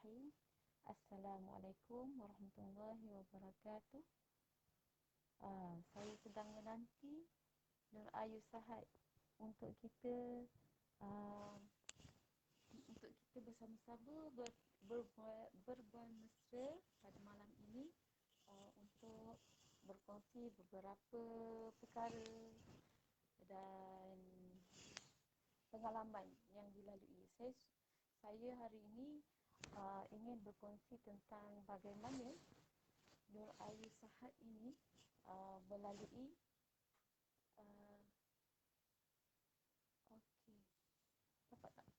Bismillahirrahmanirrahim. Assalamualaikum warahmatullahi wabarakatuh. Saya sedang menanti Nur Ayu Sahad untuk kita uh, bersama-sama berbual mesra pada malam ini untuk berkongsi beberapa perkara dan pengalaman yang dilalui. Saya hari ini ingin berkongsi tentang bagaimana Nur Ayu Sahad ini melalui okey, dapat tak?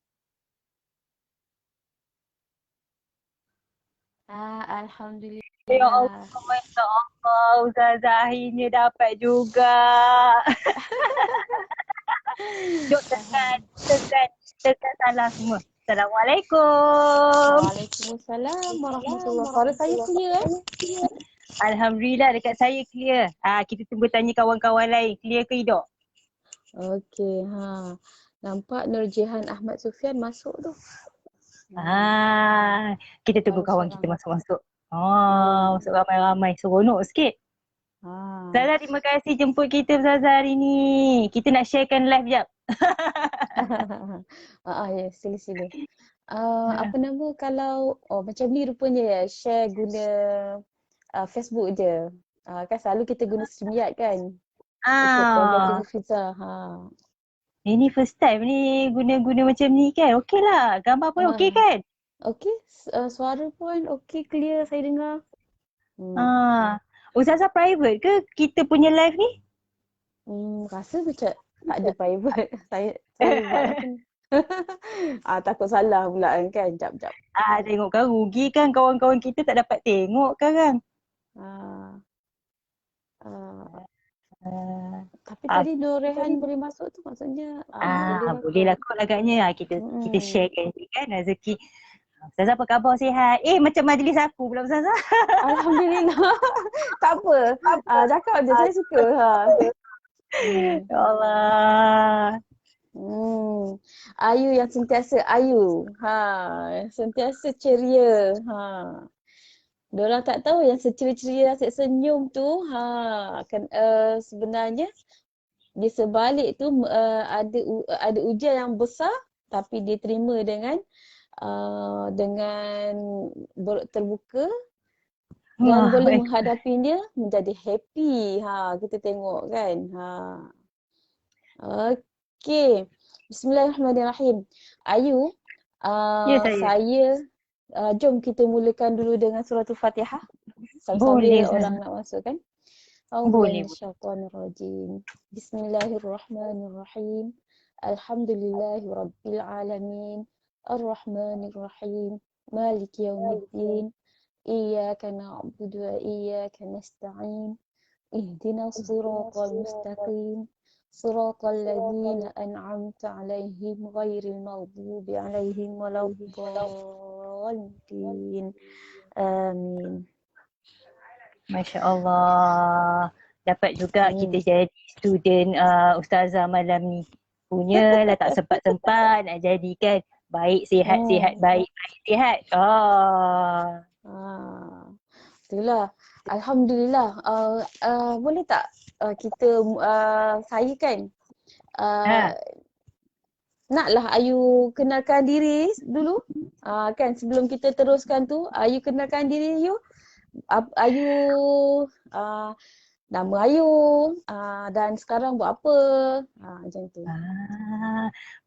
Ya Allah, Alhamdulillah. Masya Allah, Ustazah akhirnya dapat juga. Jom tekan salam semua. Assalamualaikum. Waalaikumsalam warahmatullahi. Suara saya clear Alhamdulillah dekat saya clear. Kita tunggu tanya kawan-kawan lain, clear ke tidak? Okey, nampak Nurjihan Ahmad Sufian masuk tu. Kita tunggu kawan kita masuk-masuk. Masuk ramai-ramai. Seronok sikit. Ustazah, terima kasih jemput kita Ustazah hari ni. Kita nak sharekan live jap. Ya, sila-sila. Apa nama kalau macam ni rupanya ya, share guna Facebook je. Kan selalu kita guna StreamYard kan. Ikut program TV Fiza. Ini first time ni guna-guna macam ni kan. Okey lah. Gambar pun okey kan? Okey, suara pun okey, clear saya dengar. Ustazah private ke kita punya live ni? Rasa macam tak ada private. Saya buat macam ni. Takut salah pula kan. Jap. Tengok kan rugi kan kawan-kawan kita tak dapat tengok kan. Tapi tadi Nur Rehan boleh masuk tu maksudnya boleh lah kot agaknya. Kita sharekan kan rezeki. Ustazah apa khabar, sihat? Macam majlis aku pula Ustazah. Alhamdulillah. Tak apa. Cakap je, saya suka. Ya Allah. Ayu yang sentiasa Ayu. Sentiasa ceria. Diorang tak tahu yang seceria-ceria asyik senyum tu sebenarnya di sebalik tu ada ujian yang besar tapi diterima dengan terbuka dan boleh menghadapinya menjadi happy. Kita tengok kan. Okey. Bismillahirrahmanirrahim. Ayu, saya jom kita mulakan dulu dengan surah Al-Fatihah. Sambil orang nak masuk kan. A'udzubillahi Bismillahirrahmanirrahim. Alhamdulillahirabbil alamin. Ar-Rahmanir-Rahim. Maliki yaumiddin. Iyyaka na'budu wa iyyaka nasta'in. Ihdinas siratal mustaqim. Siratal ladzina an'amta 'alaihim ghairil maghdubi 'alaihim waladdallin. Amin. Masya Allah. Dapat juga kita jadi student Ustazah malam ni. Punyalah tak sempat-sempat nak jadikan baik sihat, baik sihat. Itulah. Alhamdulillah. Boleh tak kita saya kan naklah Ayu kenalkan diri dulu. Kan sebelum kita teruskan tu, Ayu kenalkan diri you. Ayu nama Ayu dan sekarang buat apa? Macam tu.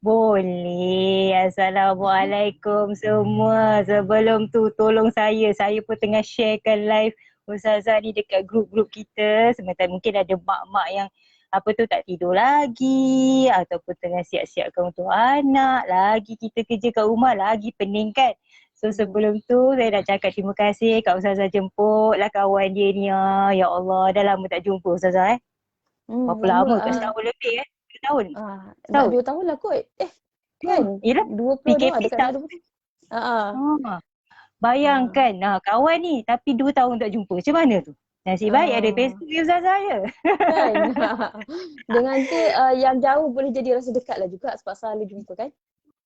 Boleh. Assalamualaikum semua. Sebelum tu tolong saya pun tengah sharekan live Ustazah ni dekat grup-grup kita. Sementara mungkin ada mak-mak yang tak tidur lagi ataupun tengah siap-siapkan untuk anak, lagi kita kerja kat rumah, lagi pening kan. So sebelum tu saya nak cakap terima kasih Kak Ustazah jemput lah kawan dia ni. Ya Allah, dah lama tak jumpa Ustazah Berapa lama? Setahun lebih 2 tahun? Dah 2 tahun lah kot. Kan? Yelah, 22 dekat nak 20. Bayangkan kawan ni tapi 2 tahun tak jumpa. Macam mana tu? Nasib baik ada Facebook Ustazah je. Kan? Dengan tu yang jauh boleh jadi rasa dekat lah juga sebab selalu jumpa kan?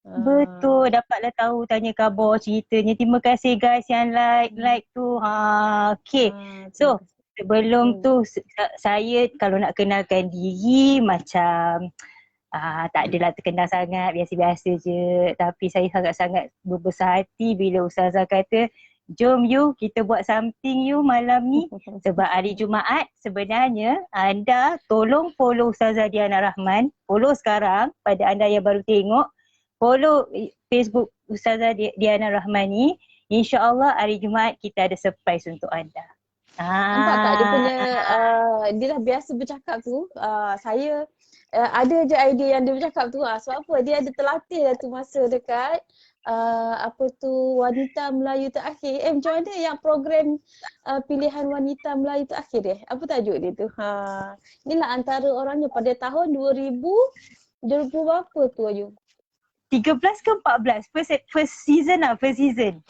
Betul, dapatlah tahu, tanya khabar, ceritanya. Terima kasih guys yang like tu. Okay. Terima So, kasih. sebelum tu saya kalau nak kenalkan diri macam tak adalah terkenal sangat, biasa-biasa je. Tapi saya sangat-sangat berbesar hati bila Ustazah kata, jom you kita buat something you malam ni. Sebab hari Jumaat sebenarnya anda tolong follow Ustazah Diana Rahman. Follow sekarang pada anda yang baru tengok. Follow Facebook Ustazah Diana Rahman ni. InsyaAllah hari Jumaat kita ada surprise untuk anda. Nampak tak dia punya, dia dah biasa bercakap tu. Saya ada je idea yang dia bercakap tu. Sebab apa? Dia ada terlatih dah tu masa dekat apa tu Wanita Melayu Terakhir. Macam mana yang program pilihan Wanita Melayu Terakhir Apa tajuk dia tu? Inilah antara orangnya pada tahun 2000 berapa tu Ayu? 13 ke 14? First season lah, first season.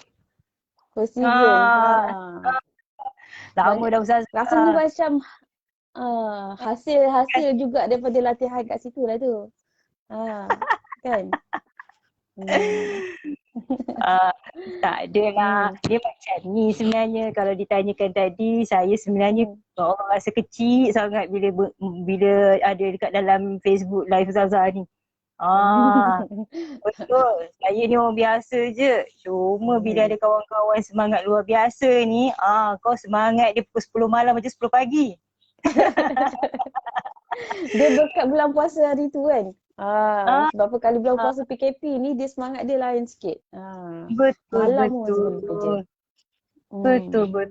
First season. Lama dah Ustazah. Rasanya macam hasil juga daripada latihan kat situ lah tu. Kan? Tak adalah. Dia macam ni sebenarnya. Kalau ditanyakan tadi, saya sebenarnya orang rasa kecil sangat bila ada dekat dalam Facebook live Ustazah ni. Betul. Saya ni orang biasa je. Cuma bila ada kawan-kawan semangat luar biasa ni, kau semangat dia pukul 10 malam macam 10 pagi. Dia berkat bulan puasa hari tu kan. Sebab apa kali bulan puasa PKP ni dia semangat dia lain sikit. Malam pun sebelum kerja. Betul.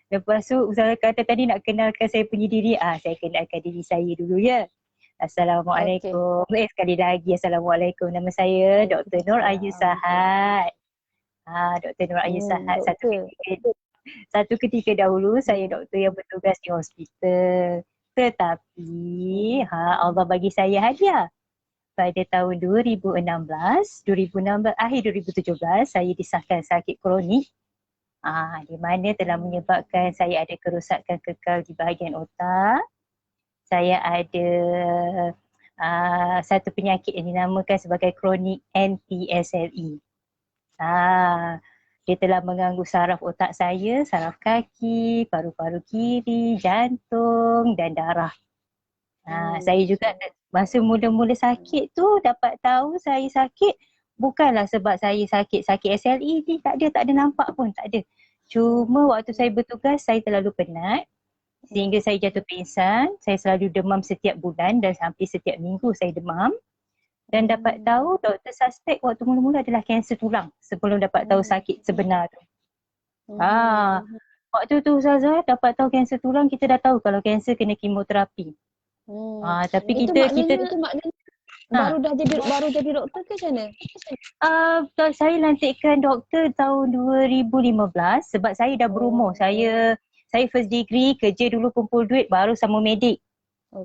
Lepas tu Ustazah kata tadi nak kenalkan saya punya diri. Saya kenalkan diri saya dulu ya. Assalamualaikum. Sekali lagi Assalamualaikum. Nama saya Dr. Nur Ayu Sahad. Dr. Nur Ayu Sahad. Satu ketika dahulu saya doktor yang bertugas di hospital. Tetapi Allah bagi saya hadiah. Pada tahun 2016, akhir 2017 saya disahkan sakit kronik. Di mana telah menyebabkan saya ada kerosakan kekal di bahagian otak. Saya ada satu penyakit yang dinamakan sebagai kronik NPSLE. Dia telah mengganggu saraf otak saya, saraf kaki, paru-paru kiri, jantung dan darah. Saya juga masa mula-mula sakit tu dapat tahu saya sakit bukanlah sebab saya sakit SLE ni, tak ada nampak pun, tak ada. Cuma waktu saya bertugas saya terlalu penat. Sehingga saya jatuh pingsan, saya selalu demam setiap bulan dan hampir setiap minggu saya demam. Dan dapat tahu doktor suspek waktu mula-mula adalah kanser tulang sebelum dapat tahu sakit sebenar tu. Waktu tu Ustazah dapat tahu kanser tulang, kita dah tahu kalau kanser kena kemoterapi. Tapi itu maknanya baru jadi doktor ke macam mana? Saya lantikkan doktor tahun 2015 sebab saya dah berumur. Saya first degree, kerja dulu kumpul duit, baru sama medik.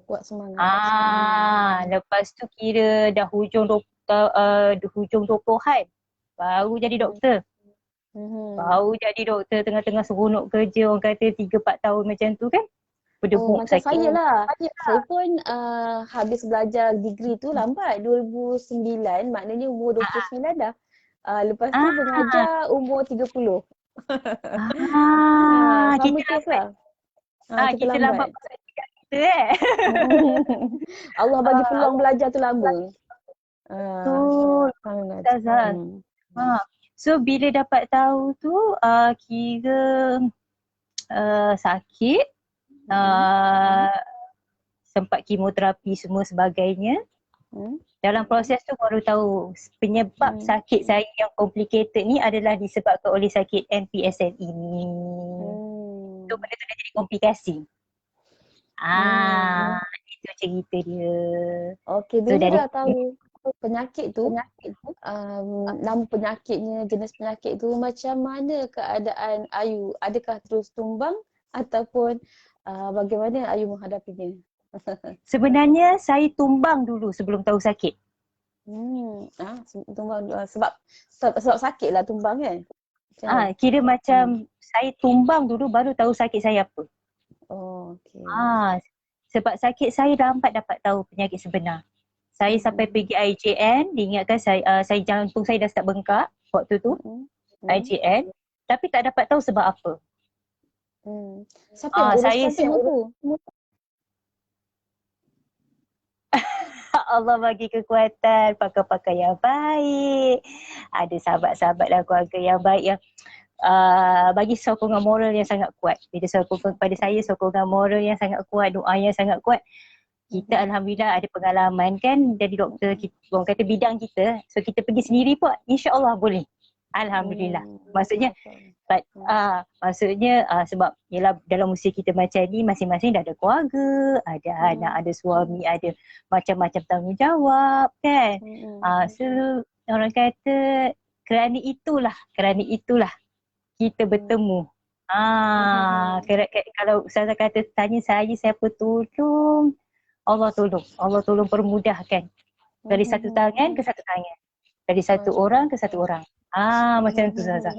Kuat semangat. Lepas tu kira dah hujung 20-an, baru jadi doktor. Baru jadi doktor tengah-tengah seronok kerja, orang kata 3-4 tahun macam tu kan. Macam sakit. Saya lah. Saya pun habis belajar degree tu lambat, 2009, maknanya umur 29 dah. Lepas tu mengajar umur 30. Sama kes lah. Kita lambat pasal kita Allah bagi peluang belajar tu lama. So bila dapat tahu tu kira sakit, sempat kemoterapi semua sebagainya. Dalam proses tu baru tahu penyebab sakit saya yang complicated ni adalah disebabkan oleh sakit NPSLE ni. So benda tu dah jadi komplikasi. Itu cerita dia. Okey, bila dah tahu penyakit tu, nama penyakitnya, jenis penyakit tu, macam mana keadaan Ayu? Adakah terus tumbang ataupun bagaimana Ayu menghadapinya? Sebenarnya saya tumbang dulu sebelum tahu sakit. Tumbang sebab sakit lah tumbang kan? Kira macam saya tumbang dulu baru tahu sakit saya apa. Okey. Sebab sakit saya lambat dapat tahu penyakit sebenar. Saya sampai pergi IJN, diingatkan saya jantung saya dah start bengkak waktu tu, IJN. Tapi tak dapat tahu sebab apa. Siapa yang Saya uruskan semua tu? Allah bagi kekuatan, pakar-pakar yang baik. Ada sahabat-sahabat dan keluarga yang baik yang bagi sokongan moral yang sangat kuat. Bila sokong kepada saya, sokongan moral yang sangat kuat, doa yang sangat kuat. Kita alhamdulillah ada pengalaman kan dari doktor kita, orang kata bidang kita. So kita pergi sendiri pun insya-Allah boleh. Alhamdulillah. Maksudnya sebab yalah dalam usia kita macam ni masing-masing dah ada keluarga, ada anak, ada suami, ada macam-macam tanggungjawab kan. So orang kata kerana itulah kita bertemu. Kalau Ustazah kata tanya saya siapa tolong, Allah tolong permudahkan. Dari satu tangan ke satu tangan. Dari satu orang ke satu orang. Macam tu Ustazah.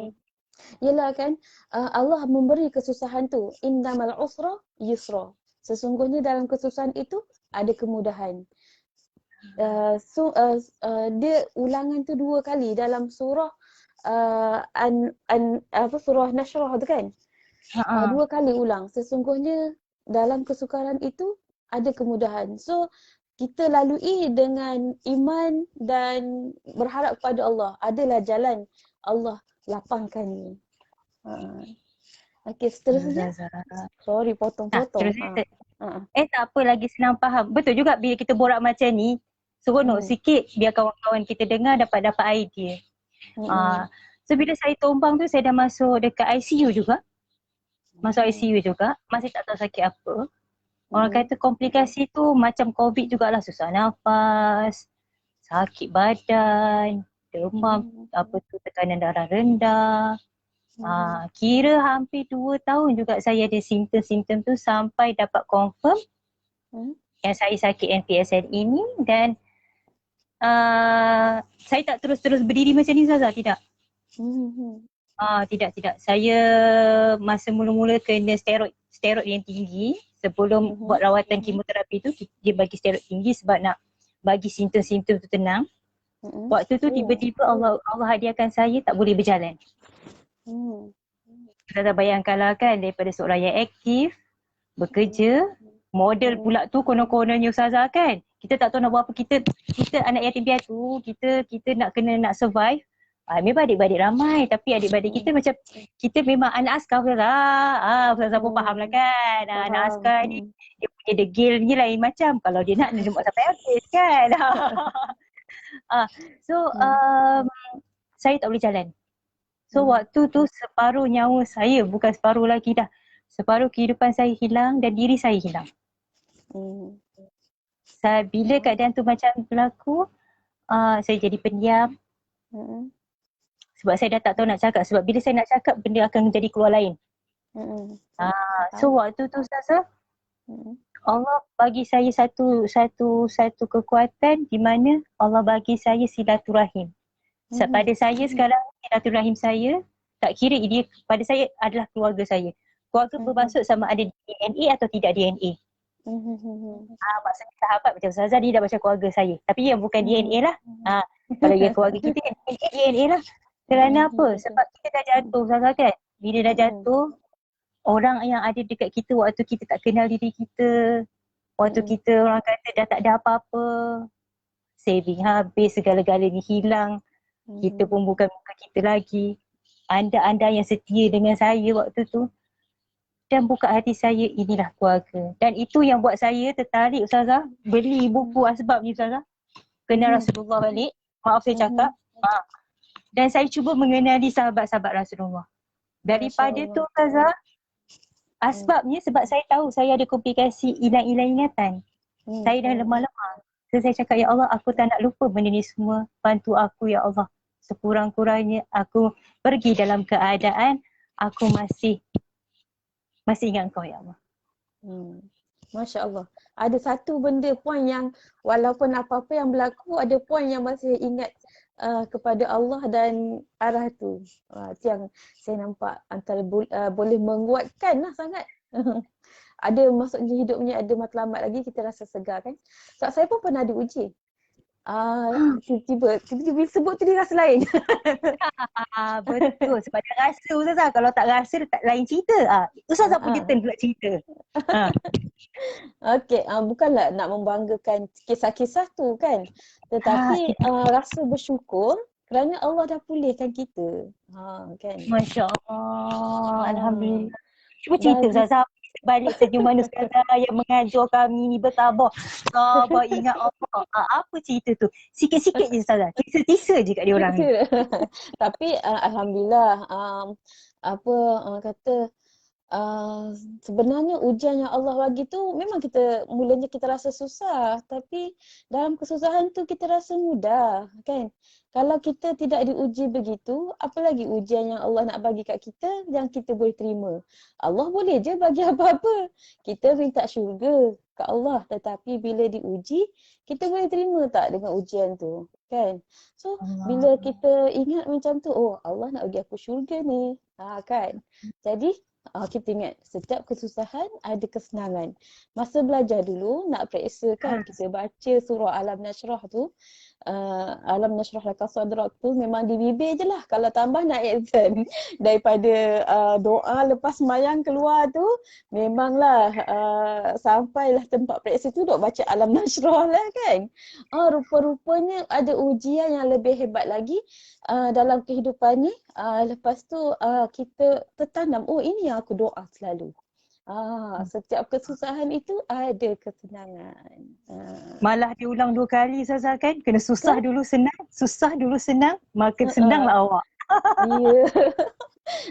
Yelah kan, Allah memberi kesusahan tu. Innamal usra yusra. Sesungguhnya dalam kesusahan itu ada kemudahan. Dia ulangan tu 2 kali dalam surah surah Nashrah tu kan. 2 kali ulang. Sesungguhnya dalam kesukaran itu ada kemudahan. So kita lalui dengan iman dan berharap kepada Allah. Adalah jalan Allah lapangkan ni. Okey, seterusnya. Sorry potong-potong. Tak apa, lagi senang faham. Betul juga bila kita borak macam ni, seronok sikit biar kawan-kawan kita dengar dapat idea. So bila saya tumbang tu saya dah masuk dekat ICU juga. Masih tak tahu sakit apa. Orang kata komplikasi tu macam COVID jugalah, susah nafas, sakit badan, demam, tekanan darah rendah. Kira hampir 2 tahun juga saya ada simptom-simptom tu sampai dapat confirm yang saya sakit NPSN ini. Dan saya tak terus-terus berdiri macam ni Zaza, tidak. Tidak. Saya masa mula-mula kena steroid yang tinggi. Sebelum buat rawatan kemoterapi tu, dia bagi steroid tinggi sebab nak bagi simptom-simptom tu tenang. Waktu tu tiba-tiba Allah hadiahkan saya tak boleh berjalan. Kita bayangkanlah kan, daripada seorang yang aktif, bekerja, model pula tu konon-kononnya Ustazah kan. Kita tak tahu nak buat apa, kita anak yatim piatu, kita nak survive. Memang adik-beradik ramai, tapi adik-beradik kita macam kita memang anak askar lah. Ustazah pun faham lah kan. Anak askar ni dia punya degil ni lain macam. Kalau dia nak buat sampai habis kan. Saya tak boleh jalan. So waktu tu separuh nyawa saya, bukan separuh lagi dah. Separuh kehidupan saya hilang dan diri saya hilang. Bila keadaan tu macam berlaku, saya jadi pendiam. Sebab saya dah tak tahu nak cakap. Sebab bila saya nak cakap, benda akan jadi keluar lain. So waktu tu Ustazah, Allah bagi saya satu kekuatan di mana Allah bagi saya silaturahim. Pada saya sekarang, silaturahim saya, tak kira dia pada saya adalah keluarga saya. Keluarga bermaksud sama ada DNA atau tidak DNA. Maksudnya sahabat macam Ustazah, dia dah macam keluarga saya. Tapi yang bukan DNA lah. Kalau yang keluarga kita, DNA lah. Kerana apa? Sebab kita dah jatuh Ustazah kan. Bila dah jatuh, orang yang ada dekat kita waktu kita tak kenal diri kita, waktu kita orang kata dah tak ada apa-apa, saving habis, segala-galanya hilang, kita pun bukan muka kita lagi. Anda yang setia dengan saya waktu tu dan buka hati saya, inilah keluarga. Dan itu yang buat saya tertarik Ustazah, beli buku Asbab ni Ustazah. Kenal Rasulullah balik, maaf saya cakap. Dan saya cuba mengenali sahabat-sahabat Rasulullah. Daripada tu Ustazah, asbabnya sebab saya tahu saya ada komplikasi hilang ingatan. Saya dah lemah-lemah. So saya cakap, ya Allah, aku tak nak lupa benda ni semua. Bantu aku ya Allah. Sekurang-kurangnya aku pergi dalam keadaan aku masih ingat Engkau ya Allah. Masya Allah. Ada satu benda poin yang walaupun apa-apa yang berlaku, ada poin yang masih ingat kepada Allah dan arah tu. Itu yang saya nampak antara boleh menguatkan lah sangat. Ada maksudnya hidupnya ada matlamat lagi, kita rasa segar kan. Sebab saya pun pernah diuji. Tiba-tiba sebut tu dia rasa lain. Betul. Sebab dia rasa Ustazah. Kalau tak rasa tak lain cerita. Ustazah punya turn pula cerita. Okey, bukanlah nak membanggakan kisah-kisah tu kan. Tetapi rasa bersyukur kerana Allah dah pulihkan kita. Kan. Masya Allah. Alhamdulillah. Cuba cerita Bagi Ustazah. Balik senyuman Ustazah yang mengajar kami ni bertabah. Sabar, ingat Allah. Apa cerita tu? Sikit-sikit je Ustazah. Tisa-tisa je kat dia orang ni. Tapi alhamdulillah kata sebenarnya ujian yang Allah bagi tu memang mulanya kita rasa susah, tapi dalam kesusahan tu kita rasa mudah kan. Kalau kita tidak diuji begitu, apalagi ujian yang Allah nak bagi kat kita yang kita boleh terima. Allah boleh je bagi apa-apa. Kita minta syurga kat Allah, tetapi bila diuji, kita boleh terima tak dengan ujian tu kan. So bila kita ingat macam tu, oh Allah nak bagi aku syurga ni, kan. Jadi kita ingat setiap kesusahan ada kesenangan. Masa belajar dulu nak periksa kan, kita baca surah Alam Nashrah tu, Alam Nashrah Laka Sadrak tu memang di bibir je lah. Kalau tambah nak exam daripada doa lepas sembahyang keluar tu, memanglah sampailah tempat periksa tu duk baca Alam Nashrah lah kan. Rupa-rupanya ada ujian yang lebih hebat lagi dalam kehidupan ni. Lepas tu kita tertanam, oh ini yang aku doa selalu. Setiap kesusahan itu ada kesenangan. Malah diulang 2 kali Ustazah kan. Kena susah dulu senang, maka senanglah awak. Ya.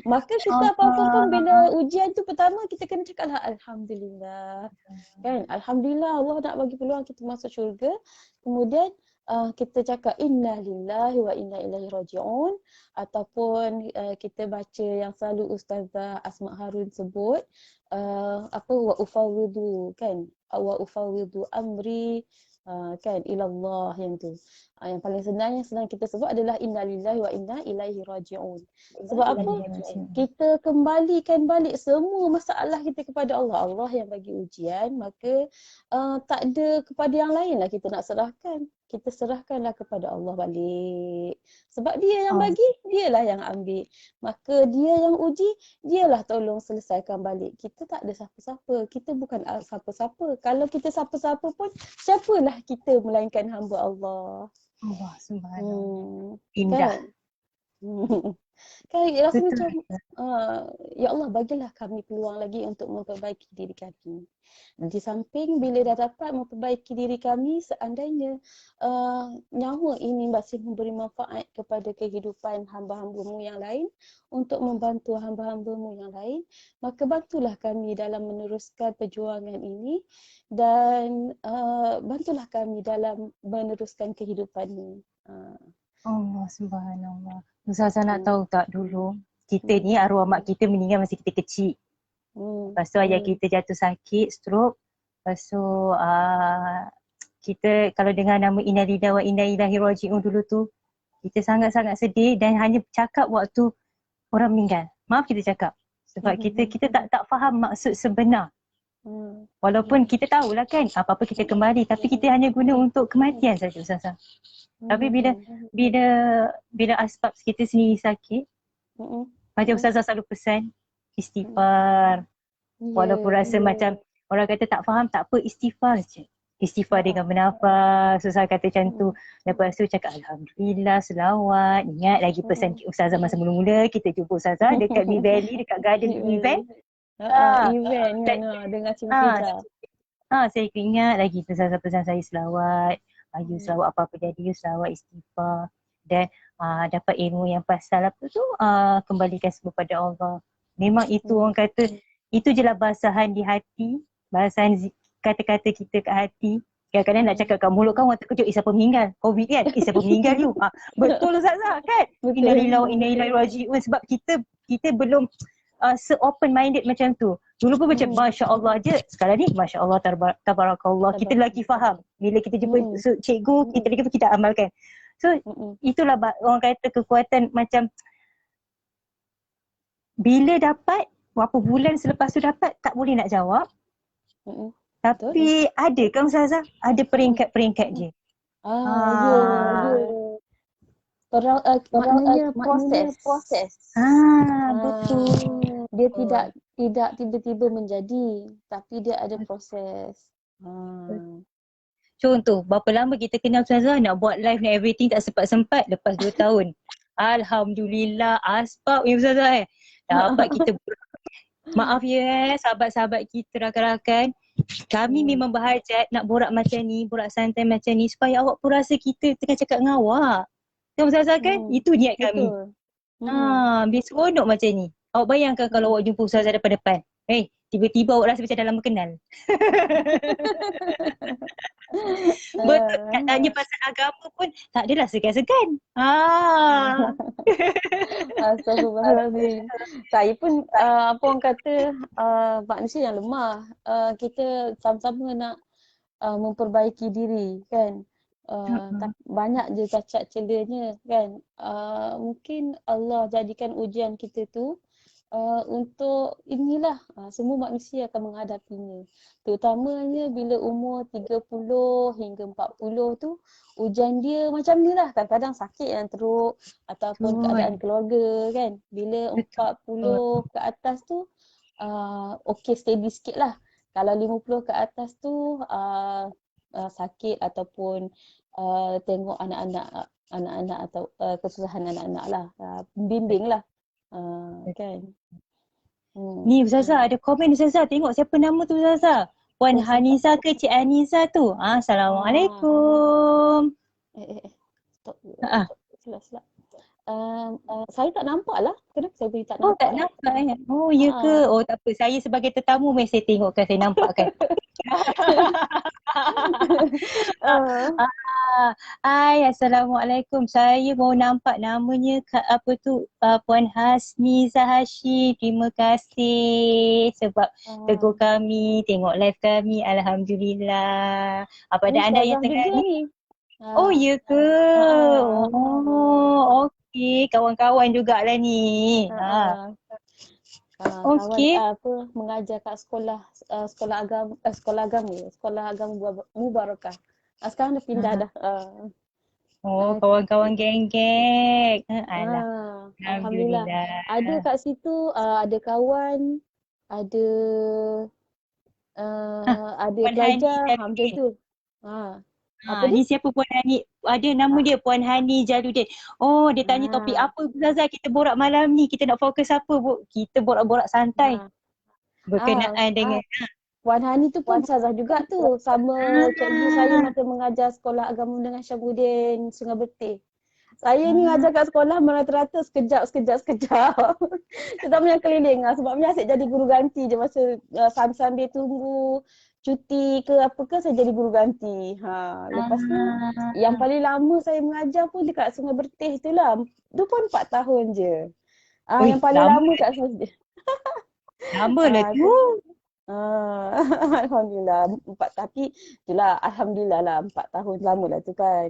Maka kita apa-apa pun bila ujian tu pertama kita kena cakap lah Alhamdulillah. Kan? Alhamdulillah Allah nak bagi peluang kita masuk syurga. Kemudian kita cakap inna lillahi wa inna ilaihi raji'un, ataupun kita baca yang selalu Ustazah Asma Harun sebut, wa ufawwidu kan, wa ufawwidu amri kan ilallah, yang tu. Yang paling senang kita sebut adalah inna lillahi wa inna ilaihi raji'un. Sebab apa? Kita kembalikan balik semua masalah kita kepada Allah. Allah yang bagi ujian, maka tak ada kepada yang lain lah kita nak serahkan. Kita serahkanlah kepada Allah balik. Sebab dia yang bagi, dialah yang ambil. Maka dia yang uji, dialah tolong selesaikan balik. Kita tak ada siapa-siapa. Kita bukan siapa-siapa. Kalau kita siapa-siapa pun, siapalah kita melainkan hamba Allah. Allah subhanallah. Indah. Kan rasa macam ya Allah bagilah kami peluang lagi untuk memperbaiki diri kami. Di samping bila dah dapat memperbaiki diri kami, seandainya nyawa ini masih memberi manfaat kepada kehidupan hamba-hambamu yang lain, untuk membantu hamba-hambamu yang lain, maka bantulah kami dalam meneruskan perjuangan ini dan bantulah kami dalam meneruskan kehidupan ini. Allah subhanallah. Ustazah nak tahu tak dulu, kita ni arwah mak kita meninggal masa kita kecil. Lepas tu ayah kita jatuh sakit, stroke. Lepas tu kita kalau dengar nama Inna Lillahi wa Inna Ilaihi Raji'un dulu tu, kita sangat-sangat sedih dan hanya cakap waktu orang meninggal. Maaf kita cakap. Sebab kita tak faham maksud sebenar. Walaupun kita tahulah kan apa-apa kita kembali, tapi kita hanya guna untuk kematian saja Ustazah. Tapi bila asbab kita sendiri sakit, macam Ustazah selalu pesan, istighfar. Walaupun rasa macam orang kata tak faham, tak apa, istighfar je. Istighfar dengan bernafas, Ustazah kata macam tu. Lepas tu cakap Alhamdulillah, selawat. Ingat lagi pesan Ustazah masa mula-mula, kita jumpa Ustazah dekat Bee Valley, dekat garden event. Event kan, dengan Cik saya ingat lagi Ustazah pesan saya selawat. You selawat apa-apa jadi, you selawat istighfar. Dan dapat ilmu yang pasal apa tu, kembalikan semua pada Allah. Memang itu orang kata, itu je lah bahasahan di hati, bahasahan kata-kata kita kat hati. Kadang-kadang nak cakap kat mulut kan orang terkejut, siapa meninggal? Covid kan? Siapa meninggal you? Betul Ustazah kan? Inna lillahi wa inna ilaihi raji'un. Sebab kita belum se-open minded macam tu. Dulu pun macam Masya Allah je. Sekarang ni Masya Allah, tabarakallah. Kita lagi faham. Bila kita jumpa cikgu, kita amalkan. So itulah orang kata kekuatan macam bila dapat, berapa bulan selepas tu dapat, tak boleh nak jawab. Tapi ada kan Ustazah? Ada peringkat-peringkat je. Ya, ya. Maknanya proses. Betul. Dia tidak tiba-tiba menjadi, tapi dia ada proses. Contoh, berapa lama kita kenal Ustazah, nak buat live ni everything tak sempat-sempat, lepas 2 tahun. Alhamdulillah, asbab ya Ustazah dapat kita maaf ya sahabat-sahabat kita, rakan-rakan. Kami memang berhajat nak borak macam ni, borak santai macam ni supaya awak pun rasa kita tengah cakap dengan awak. Kan Ustazah kan? Itu niat kami. Biar seronok macam ni. Awak bayangkan kalau awak jumpa Ustazah depan-depan. Tiba-tiba awak rasa macam dah lama kenal. Betul, nak tanya pasal agama pun tak adalah segan-segan. Astagfirullahaladzim. Saya pun apa orang kata manusia yang lemah. Kita sama-sama nak memperbaiki diri kan. Banyak je cacat celanya kan. Mungkin Allah jadikan ujian kita tu untuk inilah semua manusia akan menghadapinya. Terutamanya bila umur 30 hingga 40 tu ujian dia macam ni lah. Kadang-kadang sakit yang teruk ataupun keadaan keluarga kan. Bila 40 ke atas tu okey steady sikit lah. Kalau 50 ke atas tu sakit ataupun tengok anak-anak atau kesusahan anak-anak lah. Bimbing lah. Kan. Ni Ustazah ada komen Ustazah, tengok siapa nama tu Ustazah. Puan Hanisa ke Cik Anisa tu? Assalamualaikum. Stop. Silap. Saya tak nampak lah. Kenapa saya boleh tak nampak? Tak nampak ya ke? Tak apa. Saya sebagai tetamu mesti saya tengokkan, saya nampak kan. Assalamualaikum. Saya mau nampak namanya Puan Hasniza Hashim. Terima kasih sebab tegur kami, tengok live kami. Alhamdulillah. Pada anda yang tengah ni. Ya ke? Okey, kawan-kawan jugalah ni. Kawan mengajar kat sekolah agama Mubarakah. Sekarang dah pindah dah. Kawan-kawan geng-geng. Alhamdulillah. Ada kat situ ada kawan, ada pelajar macam tu. Ni siapa Puan Hani? Ada nama dia Puan Hani Jaludin. Dia tanya topik apa Ustazah kita borak malam ni? Kita nak fokus apa? Kita borak-borak santai. Berkenaan dengan Puan Hani tu pun Ustazah juga tu. Sama cikgu saya masa mengajar sekolah agama dengan Syabuddin Sungai Betih. Saya ni ngajar kat sekolah merata-rata sekejap. Terutamanya keliling sebabnya asyik jadi guru ganti je masa sambil tunggu cuti ke apa ke saya jadi guru ganti. Lepas tu yang paling lama saya mengajar pun dekat Sungai Betih itulah. Tu pun 4 tahun je. Yang paling lama kat Sungai. Lama lah tu. Alhamdulillah 4 tapi itulah alhamdulillah lah 4 tahun lama lah tu kan.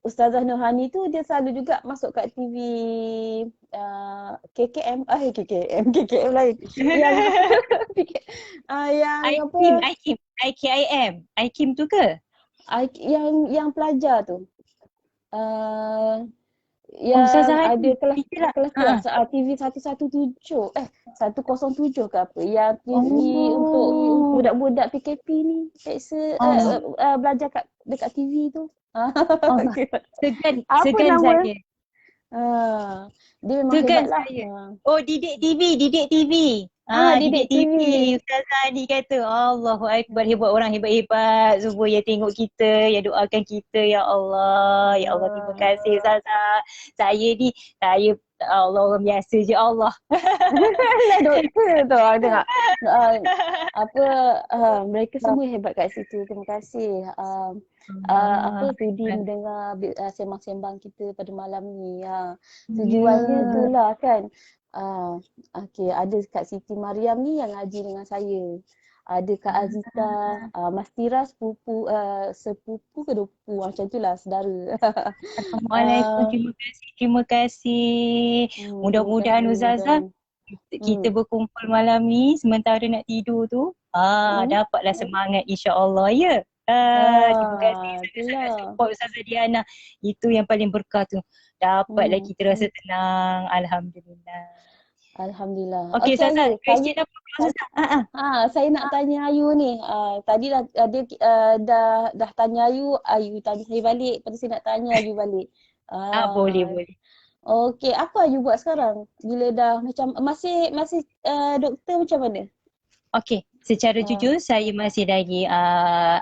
Ustazah Nurhani tu dia selalu juga masuk kat TV KKM lain. Yang IKIM tu ke? Yang pelajar tu. Yang ada kelas TV 117 107 ke apa yang TV untuk budak-budak PKP ni belajar dekat TV tu. Segan nama? Saya. Dia memang hebat lah. Didik TV. Didik TV. Ustazah ni kata Allahu Akbar, hebat orang hebat-hebat semua yang tengok kita, yang doakan kita. Ya Allah terima kasih Ustazah. Saya Allah orang biasa je Allah. Doktor tu tengok. Mereka semua hebat kat situ. Terima kasih. Sudi mendengar sembang-sembang kita pada malam ni. Tujuannya itulah kan. Ada Kak Siti Mariam ni yang ngaji dengan saya. Ada Kak Azita, Mas Tira sepupu ke sepupu macam itulah saudara. Assalamualaikum, terima kasih. Mudah-mudahan Ustazah kita berkumpul malam ni sementara nak tidur tu. Dapatlah semangat insya-Allah ya. Terima kasih sangat-sangat Itulah. support Ustazah Diana. Itu yang paling berkah tu. Dapatlah Hmm. kita rasa tenang. Alhamdulillah. Alhamdulillah. Okey Okey Ustazah, Ayu, question apa pula Ustazah? saya nak tanya Ayu ni. Tadi dah dia dah tanya Ayu, Ayu tanya saya balik, lepas tu saya nak tanya Ayu balik. Boleh, Ah, boleh. okey, apa Ayu buat sekarang? Bila dah macam masih doktor macam mana? Okey, secara Ah, jujur saya masih lagi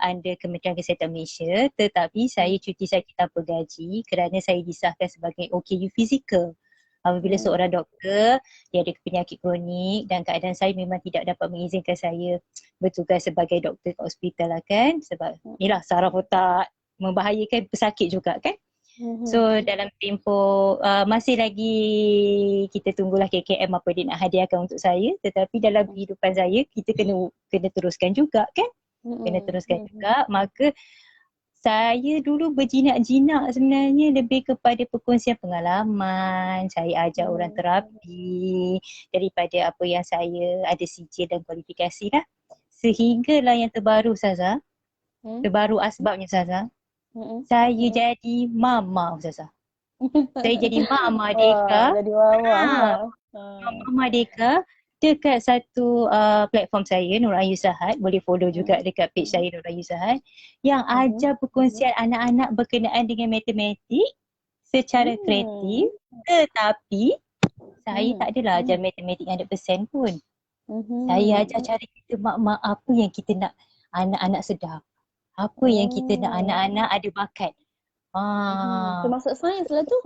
under Kementerian Kesihatan Malaysia, tetapi saya cuti sakit tanpa gaji kerana saya disahkan sebagai OKU fizikal. Apabila hmm, seorang doktor, dia ada penyakit kronik dan keadaan saya memang tidak dapat mengizinkan saya bertugas sebagai doktor kat hospital lah kan. Sebab yelah saraf otak membahayakan pesakit juga kan. hmm, So dalam tempoh masih lagi kita tunggulah KKM apa dia nak hadiahkan untuk saya, tetapi dalam kehidupan saya kita kena teruskan juga kan. Kena teruskan juga. Maka saya dulu berjinak-jinak sebenarnya lebih kepada perkongsian pengalaman. Saya ajak orang terapi daripada apa yang saya ada sijil dan kualifikasi lah. Sehinggalah yang terbaru Ustazah, terbaru asbabnya Ustazah, saya jadi mama Ustazah. Saya jadi mak Wah, Merdeka. jadi mama. Mak Merdeka dekat satu platform saya Nur Ayu Sahad, boleh follow juga dekat page saya Nur Ayu Sahad, yang ajar perkongsian anak-anak berkenaan dengan matematik secara kreatif, tetapi saya tak adalah ajar matematik 100% pun. Saya ajar cara kita mak-mak apa yang kita nak anak-anak sedar. Apa yang kita nak anak-anak ada bakat. Termasuk sains lah tu.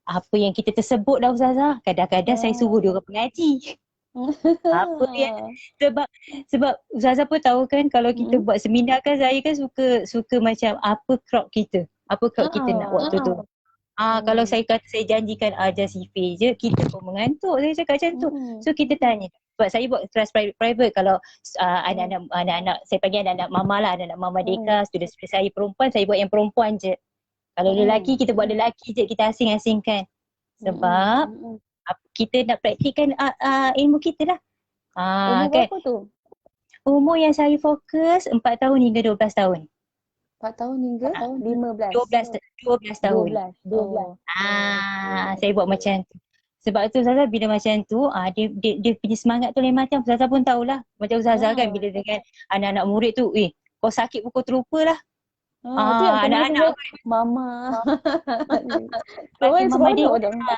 Apa yang kita tersebut dah Ustazah. Kadang-kadang saya suruh dia orang mengaji. Apa yang sebab Ustazah pun tahu kan kalau kita buat seminar kan saya kan suka macam apa crowd kita. Apa crowd kita nak waktu tu. Kalau saya kata saya janjikan ajar sifir je, kita pun mengantuk. Saya cakap macam tu. So kita tanya. Sebab saya buat kelas private kalau anak-anak saya panggil anak-anak mama lah, anak-anak mama Deka, student-student saya perempuan, saya buat yang perempuan je. Kalau lelaki, kita buat lelaki je, kita asing-asingkan. Sebab kita nak praktikkan ilmu kita lah. Umur Kan? berapa tu? Umur yang saya fokus 4 tahun hingga 12 tahun. 4 tahun hingga 15. 12 tahun. 12. Saya buat macam tu. Sebab tu Ustazah bila macam tu, dia punya semangat tu lain macam. Ustazah pun tahulah. Macam Ustazah kan bila dengan anak-anak murid tu, kau sakit pun kau terlupa lah. Tu yang kena Anak-anak mama. panggil Mama seronok Deka.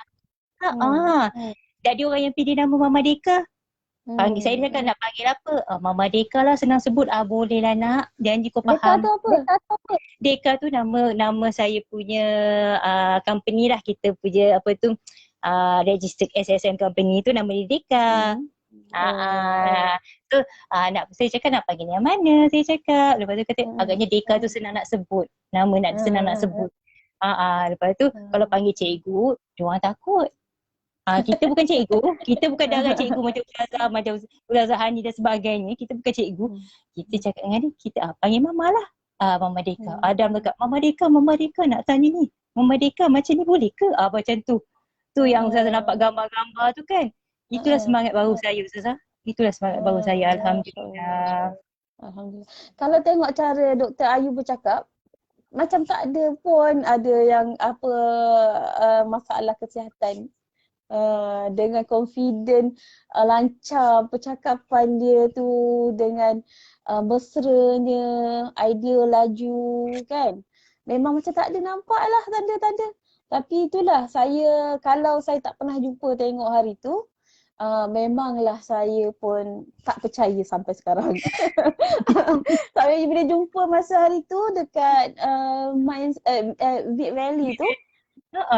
Dan dia orang yang pilih nama Mama Deka. Panggil saya cakap nak panggil apa? Mama Deka lah, senang sebut. Boleh lah nak. Janji kau Deka faham. tu apa? Deka tu nama saya punya company lah. Kita punya apa tu registered SSM company tu nama dia Deka. So saya cakap nak panggil yang mana? Saya cakap. Lepas tu kata agaknya Deka tu senang nak sebut. Nama senang nak sebut. Lepas tu kalau panggil cikgu, diorang takut. Kita bukan cikgu, kita bukan darah cikgu macam Ustazah, macam Ustazah Hani dan sebagainya. Kita bukan cikgu. Kita cakap dengan dia, kita panggil Mama lah. Mama Deka. Adam dekat, Mama Deka nak tanya ni. Mama Deka macam ni boleh ke? Macam tu. Tu yang Ustazah nampak gambar-gambar tu kan. Itulah semangat baru saya Ustazah. Itulah semangat baru saya. Alhamdulillah. Alhamdulillah. Kalau tengok cara Dr. Ayu bercakap, macam tak ada pun ada yang apa masalah kesihatan. Dengan confident, lancar percakapan dia tu, dengan mesranya, idea laju kan. Memang macam tak ada nampak lah tanda-tanda. Tapi itulah kalau saya tak pernah jumpa tengok hari tu, memanglah saya pun tak percaya sampai sekarang. Sampai bila jumpa masa hari tu dekat Vic Valley tu,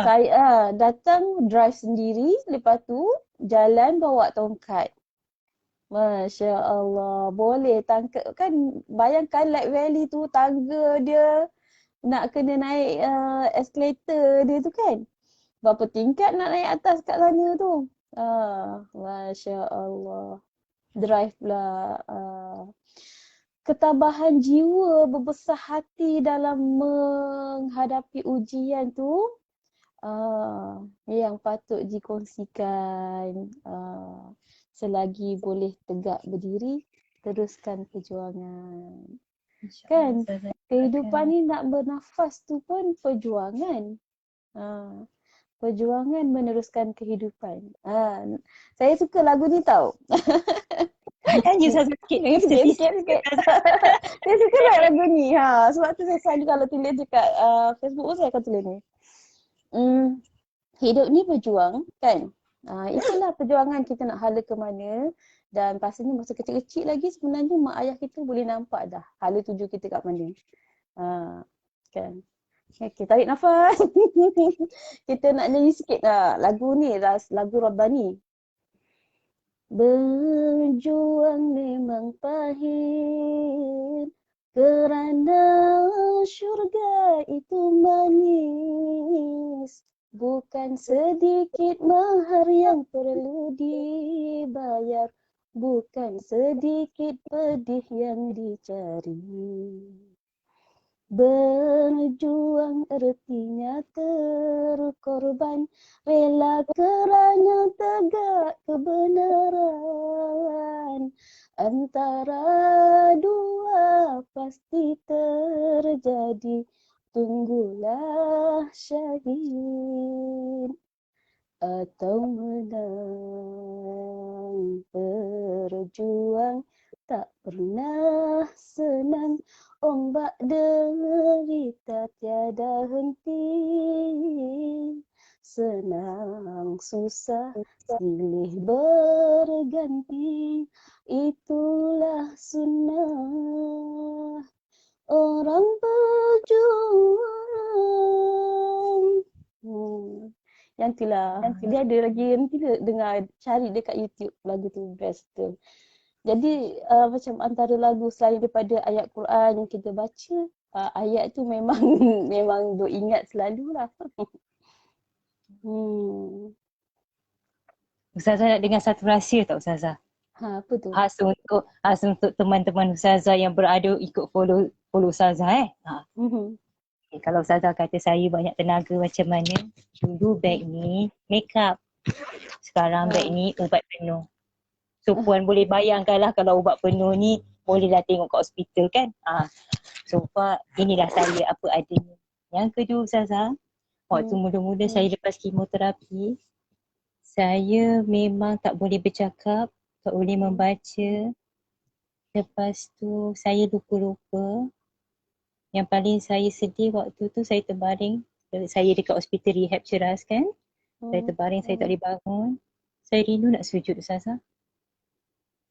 saya datang drive sendiri, lepas tu jalan bawa tongkat. Masya Allah, boleh tangkap kan, bayangkan Light Valley tu tangga dia nak kena naik escalator dia tu kan. Berapa tingkat nak naik atas kat sana tu. Masya Allah. Drive lah. Ketabahan jiwa, berbesar hati dalam menghadapi ujian tu, yang patut dikongsikan selagi boleh tegak berdiri teruskan perjuangan. InsyaAllah Kan Ustazah. kehidupan ni nak bernafas tu pun perjuangan. Perjuangan meneruskan kehidupan. Saya suka lagu ni tau. Nyanyi Ustazah sikit. Sikit. Saya suka lagu ni. Sebab tu saya selalu kalau tulis dekat Facebook pun saya akan tulis ni. Hidup ni berjuang kan. Itulah perjuangan kita nak hala ke mana. Dan pastinya masa kecil-kecil lagi sebenarnya mak ayah kita boleh nampak dah hala tuju kita kat mana. Kan. Okay, tarik nafas. Kita nak nyanyi sikit lagu ni, lagu Rabbani. Berjuang memang pahit, kerana syurga itu manis. Bukan sedikit mahar yang perlu dibayar, bukan sedikit pedih yang dicari. Berjuang artinya terkorban, rela kerana tegak kebenaran. Antara dua pasti terjadi, tunggulah syahid atau menang. Berjuang tak pernah senang, ombak derita tiada henti. Senang susah silih berganti, itulah sunnah orang berjuang. Yang itulah, dia ada lagi nanti dengar, cari dekat YouTube lagu tu, best tu. Jadi macam antara lagu selain daripada ayat Quran yang kita baca, ayat tu memang memang duk ingat selalulah. Ustazah nak dengar satu rahsia tak Ustazah? Apa tu? Khas untuk teman-teman Ustazah yang berada ikut follow Ustazah Okay, kalau Ustazah kata saya banyak tenaga macam mana, dulu beg ni make up, sekarang beg ni ubat penuh. So puan boleh bayangkanlah kalau ubat penuh ni bolehlah tengok kat hospital kan. So far inilah saya apa adanya. Yang kedua Ustazah, waktu muda-muda saya lepas kemoterapi, saya memang tak boleh bercakap, tak boleh membaca. Lepas tu saya lupa-lupa. Yang paling saya sedih waktu tu saya terbaring, saya dekat hospital rehab Ceras kan. Saya terbaring, saya tak boleh bangun. Saya rindu nak sujud Ustazah.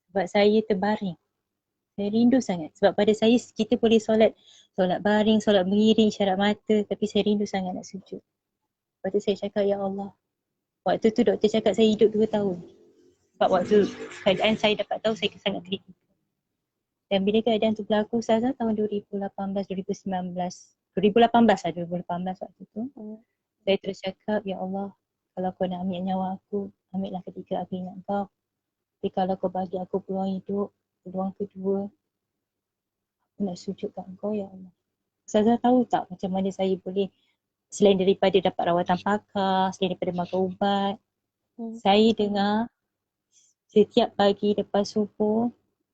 Sebab saya terbaring. Saya rindu sangat. Sebab pada saya kita boleh solat baring, solat mengiring, isyarat mata. Tapi saya rindu sangat nak sujud. Lepas tu saya cakap, ya Allah. Waktu tu doktor cakap saya hidup 2 tahun. Sebab waktu keadaan saya dapat tahu saya sangat kritikal. Dan bila keadaan tu berlaku Ustazah tahun 2018 waktu tu. Saya terus cakap, ya Allah, kalau kau nak ambil nyawa aku, ambillah ketika aku ingat kau. Tapi kalau kau bagi aku peluang hidup, peluang kedua, aku nak sujud kat kau ya Allah. Ustazah tahu tak macam mana saya boleh, selain daripada dapat rawatan pakar, selain daripada makan ubat, saya dengar setiap pagi lepas subuh,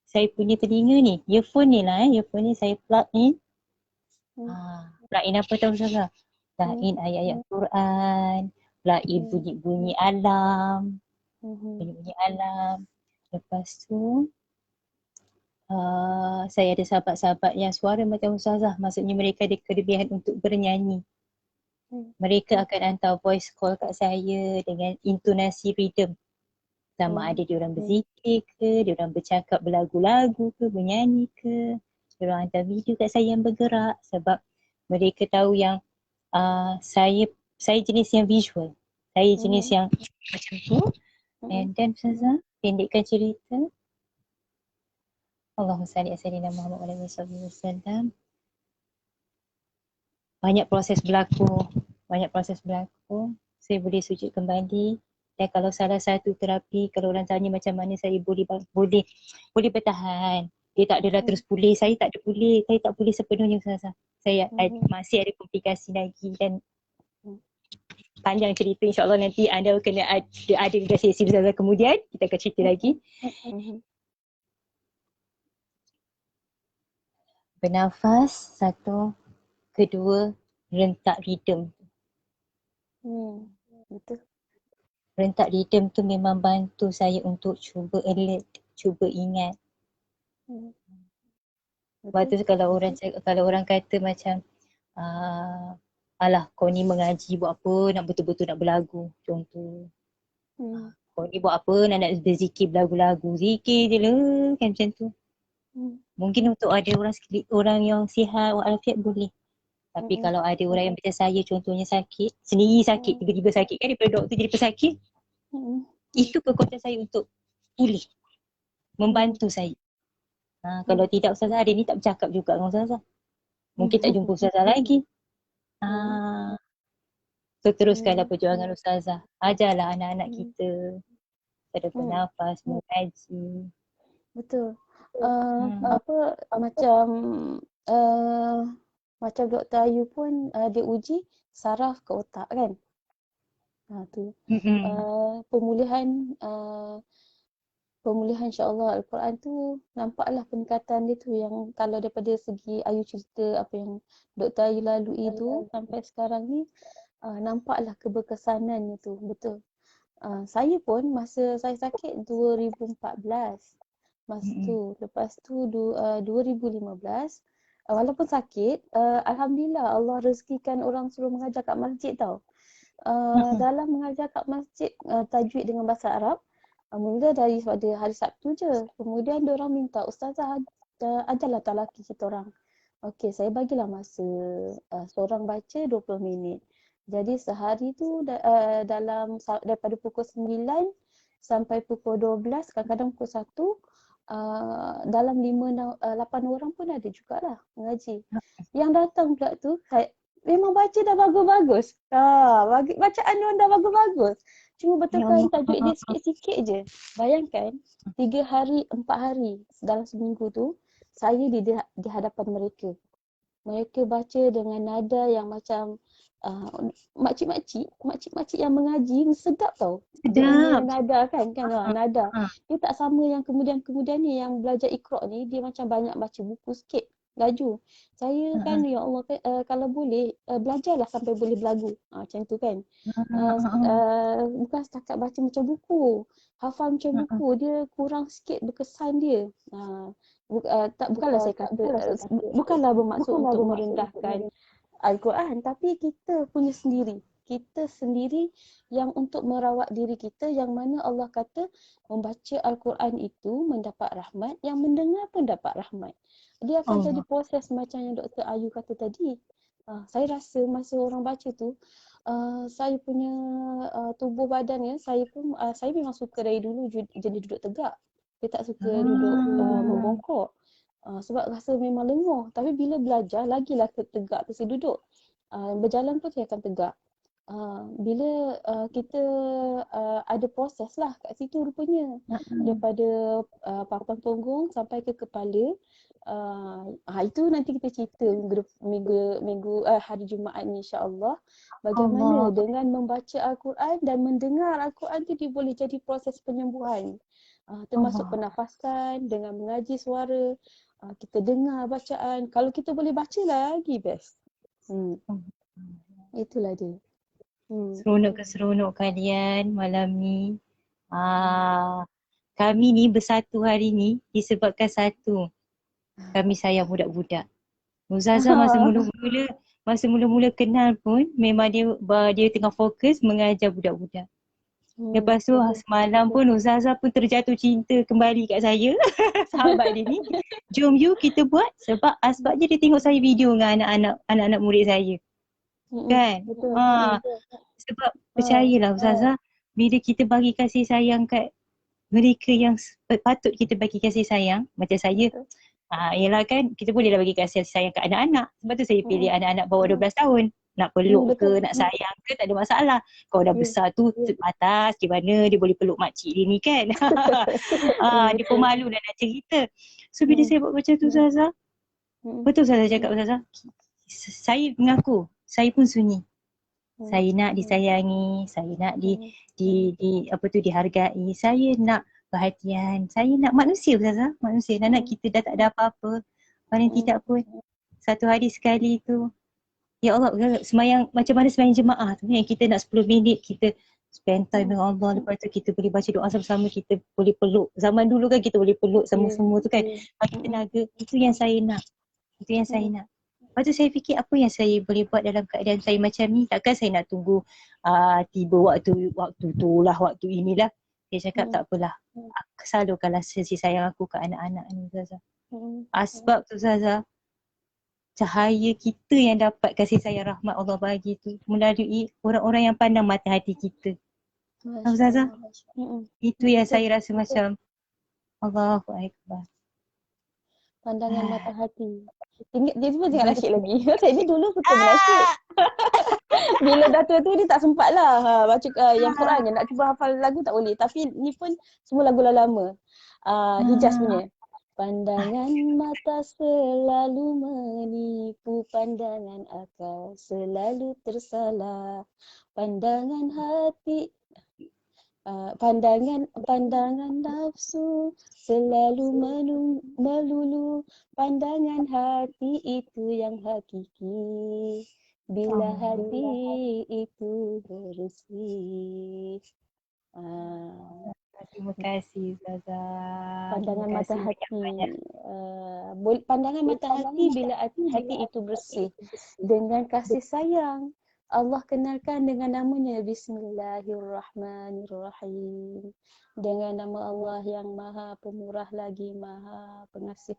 saya punya telinga ni, earphone ni lah earphone ni saya plug in. Plug in apa tahu Ustazah? Plug in ayat-ayat Quran, plug in bunyi-bunyi alam. Bunyi-bunyi alam. Lepas tu, saya ada sahabat-sahabat yang suara macam Ustazah. Maksudnya mereka ada kelebihan untuk bernyanyi. Mereka akan hantar voice call kat saya dengan intonasi rhythm. Sama ada diorang berzikir ke, diorang bercakap berlagu-lagu ke, bernyanyi ke. Diorang hantar video kat saya yang bergerak sebab mereka tahu yang saya jenis yang visual. Saya jenis yang macam tu. And then Ustazah, pendekkan cerita. Allahumma salli ala sayyidina Muhammad wa alihi wasallam. Banyak proses berlaku. Saya boleh sujud kembali. Dan kalau salah satu terapi, kalau orang tanya macam mana saya boleh bertahan. Dia tak adalah terus pulih. Saya tak pulih sepenuhnya Ustazah. Saya masih ada komplikasi lagi dan panjang cerita, insyaAllah nanti anda kena ada sesi Ustazah kemudian. Kita akan cerita lagi. Bernafas, satu. Kedua, rentak rhythm. Betul. Rentak rhythm tu memang bantu saya untuk cuba alert, cuba ingat. Sebab tu kalau orang kata macam alah kau ni mengaji buat apa, nak betul-betul nak berlagu contoh. Kau ni buat apa nak berzikir berlagu-lagu, zikir je lah kan macam tu. Mungkin untuk ada orang yang sihat walafiat boleh. Tapi kalau ada orang yang macam saya contohnya sakit, sendiri sakit, tiba-tiba sakit kan daripada doktor jadi pesakit. Itu kekuatan saya untuk pulih. Membantu saya. Kalau tidak Ustazah hari ni tak bercakap juga dengan Ustazah. Mungkin tak jumpa Ustazah lagi. So teruskanlah perjuangan Ustazah. Ajarlah anak-anak kita pada bernafas, mengaji. Betul. Macam Dr. Ayu pun dia uji saraf ke otak kan. Pemulihan insya-Allah Al-Quran tu nampaklah peningkatan dia tu, yang kalau daripada segi Ayu cerita apa yang Dr. Ayu lalui tu sampai sekarang ni nampaklah keberkesanannya tu. Betul. Saya pun masa saya sakit 2014 masa tu. Lepas tu 2015 walaupun sakit, alhamdulillah Allah rezekikan orang suruh mengajar kat masjid tau. Dalam mengajar kat masjid tajwid dengan bahasa Arab, mula daripada hari Sabtu je. Kemudian diorang minta Ustazah ajarlah talaki kita orang. Okey, saya bagilah masa seorang baca 20 minit. Jadi sehari tu dalam daripada pukul 9 sampai pukul 12, kadang-kadang pukul 1, dalam 8 orang pun ada jugalah mengaji. Yang datang pula tu memang baca dah bagus-bagus. Bacaan dia dah bagus-bagus. Cuma betulkan tajuk dia sikit-sikit je. Bayangkan 3 hari, 4 hari dalam seminggu tu saya di hadapan mereka. Mereka baca dengan nada yang macam makcik-makcik yang mengaji sedap tau. Sedap. Nada kan nada. Dia tak sama yang kemudian ni yang belajar Iqra ni, dia macam banyak baca buku sikit. Laju. Saya kan ya Allah kalau boleh belajarlah sampai boleh berlagu. Macam tu kan. Bukan setakat baca macam buku. Hafal macam buku, dia kurang sikit berkesan dia. Bukanlah saya kata bukanlah bermaksud untuk merendahkan Al-Quran, tapi kita punya sendiri. Kita sendiri yang untuk merawat diri kita, yang mana Allah kata membaca Al-Quran itu mendapat rahmat, yang mendengar pun dapat rahmat. Dia akan jadi proses macam yang Dr. Ayu kata tadi. Saya rasa masa orang baca tu, saya punya tubuh badan saya memang suka dari dulu jenis duduk tegak. Dia tak suka duduk membongkok. Sebab rasa memang lenguh. Tapi bila belajar, lagilah tegak terus duduk. Berjalan pun saya akan tegak. Bila kita ada proses lah kat situ rupanya. Daripada papan punggung sampai ke kepala. Itu nanti kita cerita minggu hari Jumaat ni insya-Allah. Bagaimana dengan membaca Al-Quran dan mendengar Al-Quran tu dia boleh jadi proses penyembuhan. Termasuk pernafasan dengan mengaji suara. Kita dengar bacaan. Kalau kita boleh baca lagi best. Itulah dia. Seronok kalian malam ni. Kami ni bersatu hari ni disebabkan satu. Kami sayang budak-budak. Ustazah masa mula-mula kenal pun memang dia tengah fokus mengajar budak-budak. Lepas tu semalam pun Ustazah pun terjatuh cinta kembali kat saya. Sahabat dia ni. Jom you kita buat sebabnya dia tengok saya video dengan anak-anak murid saya. Kan? Betul. Sebab percayalah Ustazah, bila kita bagi kasih sayang kat mereka yang patut kita bagi kasih sayang, macam saya, yelah kan kita bolehlah bagi kasih sayang kat anak-anak. Sebab tu saya pilih anak-anak bawah 12 tahun. Nak peluk ke, nak sayang ke, tak ada masalah. Kalau dah besar tu atas gimana dia boleh peluk makcik dia ni kan. Dia pun malu dah nak cerita. So bila saya buat macam tu Ustazah, betul Ustazah cakap Ustazah, saya mengaku, saya pun sunyi. Saya nak disayangi, saya nak dihargai, saya nak perhatian, saya nak manusia Ustazah, manusia. Anak kita dah tak ada apa-apa. Paling tidak pun satu hari sekali tu, ya Allah, semayang macam mana semayang jemaah tu yang kita nak 10 minit kita spend time dengan Allah, lepas tu kita boleh baca doa sama-sama, kita boleh peluk. Zaman dulu kan kita boleh peluk semua tu kan, bagi tenaga. Itu yang saya nak. Itu yang saya nak. Lepas tu saya fikir apa yang saya boleh buat dalam keadaan saya macam ni. Takkan saya nak tunggu tiba waktu tu lah, waktu inilah. Dia cakap tak apalah. Aku salurkanlah kasih sayang aku ke anak-anak ni, Zaza. Sebab tu Zaza, cahaya kita yang dapat kasih sayang rahmat Allah bagi tu melalui orang-orang yang pandang mata hati kita. Zaza, itu yang saya rasa macam Allahu Akbar. Pandangan mata hati. Dia semua jangan nasyid lagi. Saya ni dulu suka menasyid. Bila dah tua-tua ni tak sempat lah baca yang Quran je. Nak cuba hafal lagu tak boleh. Tapi ni pun semua lagu lama. Hijaz punya. Pandangan mata selalu menipu, pandangan akal selalu tersalah. Pandangan hati, pandangan nafsu selalu melulu, pandangan hati itu yang hakiki. Bila hati itu bersih. Terima kasih Zaza. Pandangan mata hati. Pandangan mata hati bila hati itu bersih dengan kasih sayang. Allah kenalkan dengan namanya Bismillahirrahmanirrahim. Dengan nama Allah yang Maha Pemurah lagi Maha Pengasih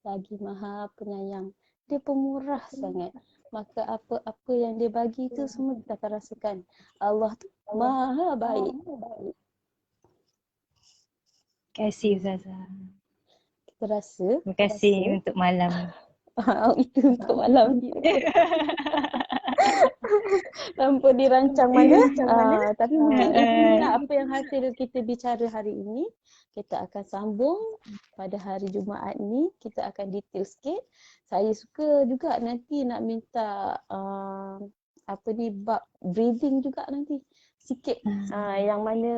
lagi Maha Penyayang. Dia pemurah sangat. Maka apa-apa yang dia bagi itu semua kita akan rasakan. Allah tu Maha baik. Terima kasih Zaza. Kita rasa. Terima kasih untuk malam. Itu untuk malam ni. Tanpa dirancang mana. Tapi mungkin itulah apa yang hasil kita bicara hari ini. Kita akan sambung pada hari Jumaat ni. Kita akan detail sikit. Saya suka juga nanti nak minta bab breathing juga nanti. Sikit. Yang mana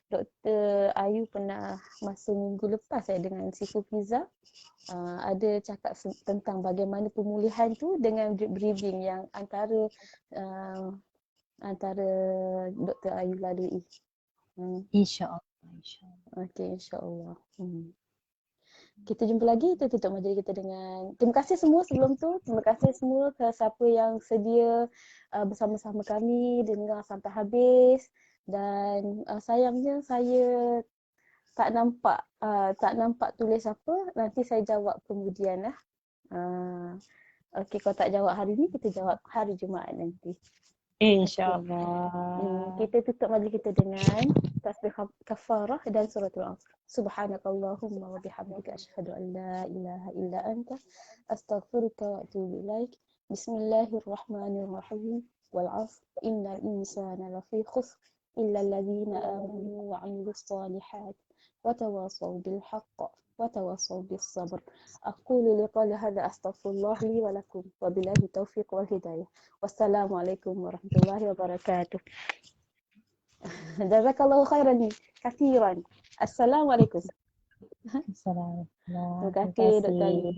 Dr. Ayu pernah masa minggu lepas dengan si Fufiza ada cakap tentang bagaimana pemulihan tu dengan breathing yang antara Dr. Ayu lalui. InsyaAllah. Okey, insyaAllah. Kita jumpa lagi, kita tutup majlis kita dengan terima kasih semua sebelum tu. Terima kasih semua ke siapa yang sedia bersama-sama kami dengar sampai habis. Dan sayangnya saya tak nampak tulis apa. Nanti saya jawab kemudian lah. Okey, kalau tak jawab hari ni, kita jawab hari Jumaat nanti. InsyaAllah. Kita tutup majlis kita dengan tasbih kafarah dan suratul Asr. Subhanakallahumma wa bihamdika asyhadu an la ilaha illa anta astaghfiruka wa atubu ilaik. Bismillahirrahmanirrahim. Wal 'asr innal insana lafi khusr illa alladhina amanu wa 'amilus solihat wa tawasaw bil haqq wa tawasaw bis sabr. Aqulu liqali hadza astaghfirullah li wa lakum wa billahi taufiq wal hidayah. Wassalamualaikum warahmatullahi wabarakatuh. Jazakallahu khairan kathiran. Assalamualaikum. Assalamualaikum. Terima kasih Dr. Ayu.